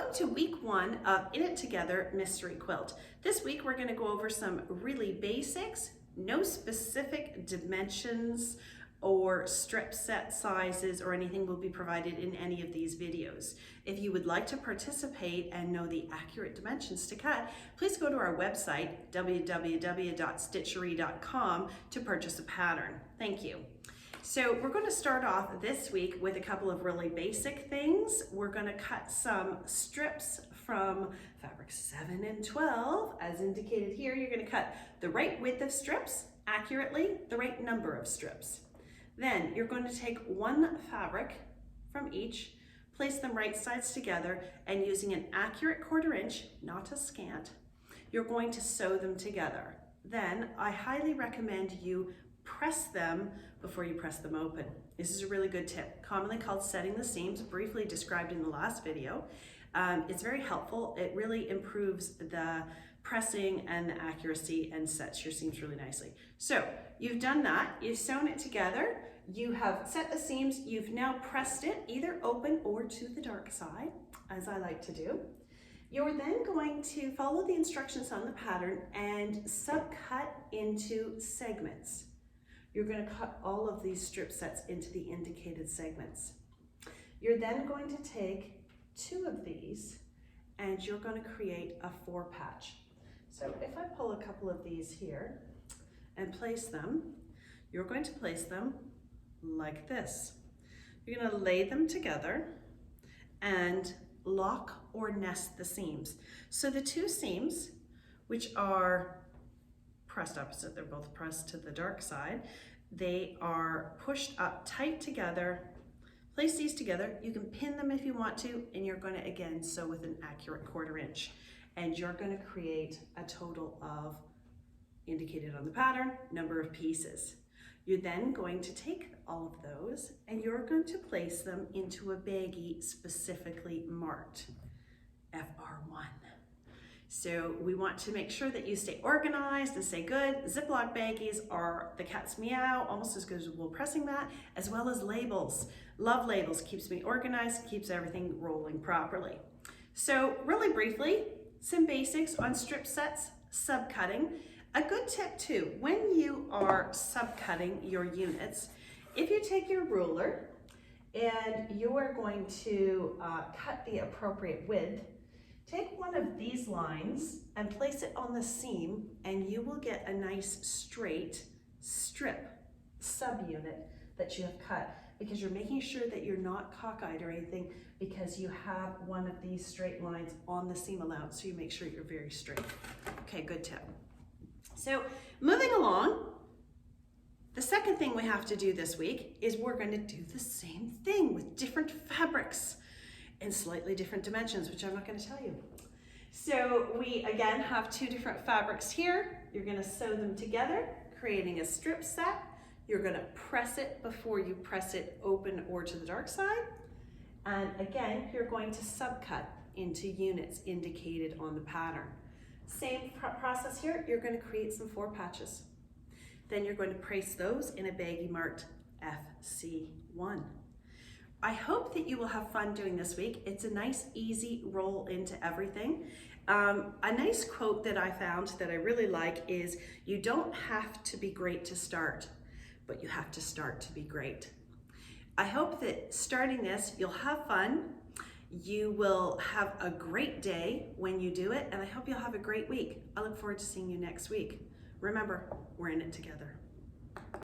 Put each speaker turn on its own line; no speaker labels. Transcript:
Welcome to week 1 of In It Together Mystery Quilt. This week we're going to go over some really basics, no specific dimensions or strip set sizes or anything will be provided in any of these videos. If you would like to participate and know the accurate dimensions to cut, please go to our website www.stitchery.com to purchase a pattern. Thank you. So we're going to start off this week with a couple of really basic things. We're going to cut some strips from fabric 7 and 12. As indicated here, you're going to cut the right width of strips accurately, the right number of strips. Then you're going to take one fabric from each, place them right sides together, and using an accurate 1/4 inch, not a scant, you're going to sew them together. Then I highly recommend you press them before you press them open. This is a really good tip, commonly called setting the seams, briefly described in the last video. It's very helpful. It really improves the pressing and the accuracy and sets your seams really nicely. So you've done that, you've sewn it together, you have set the seams, you've now pressed it either open or to the dark side, as I like to do. You're then going to follow the instructions on the pattern and subcut into segments. You're going to cut all of these strip sets into the indicated segments. You're then going to take 2 of these and you're going to create a 4 patch. So if I pull a couple of these here and place them, you're going to place them like this. You're going to lay them together and lock or nest the seams. So the 2 seams, which are pressed opposite, they're both pressed to the dark side, they are pushed up tight together. Place these together, you can pin them if you want to, and you're going to again sew with an accurate 1/4 inch, and you're going to create a total of, indicated on the pattern, number of pieces. You're then going to take all of those and you're going to place them into a baggie specifically marked FR1. So we want to make sure that you stay organized and stay good. Ziploc baggies are the cat's meow, almost as good as wool pressing mat, as well as labels. Love labels, keeps me organized, keeps everything rolling properly. So really briefly, some basics on strip sets, subcutting. A good tip too, when you are subcutting your units, if you take your ruler and you are going to cut the appropriate width, take one of these lines and place it on the seam and you will get a nice straight strip subunit that you have cut, because you're making sure that you're not cockeyed or anything, because you have one of these straight lines on the seam allowance, so you make sure you're very straight. Okay, good tip. So moving along, the second thing we have to do this week is we're going to do the same thing with different fabrics in slightly different dimensions, which I'm not going to tell you. So we again have 2 different fabrics here. You're going to sew them together, creating a strip set. You're going to press it before you press it open or to the dark side. And again, you're going to subcut into units indicated on the pattern. Same process here, you're going to create some 4 patches. Then you're going to place those in a baggie marked FC1. I hope that you will have fun doing this week. It's a nice, easy roll into everything. A nice quote that I found that I really like is, you don't have to be great to start, but you have to start to be great. I hope that starting this, you'll have fun. You will have a great day when you do it, and I hope you'll have a great week. I look forward to seeing you next week. Remember, we're in it together.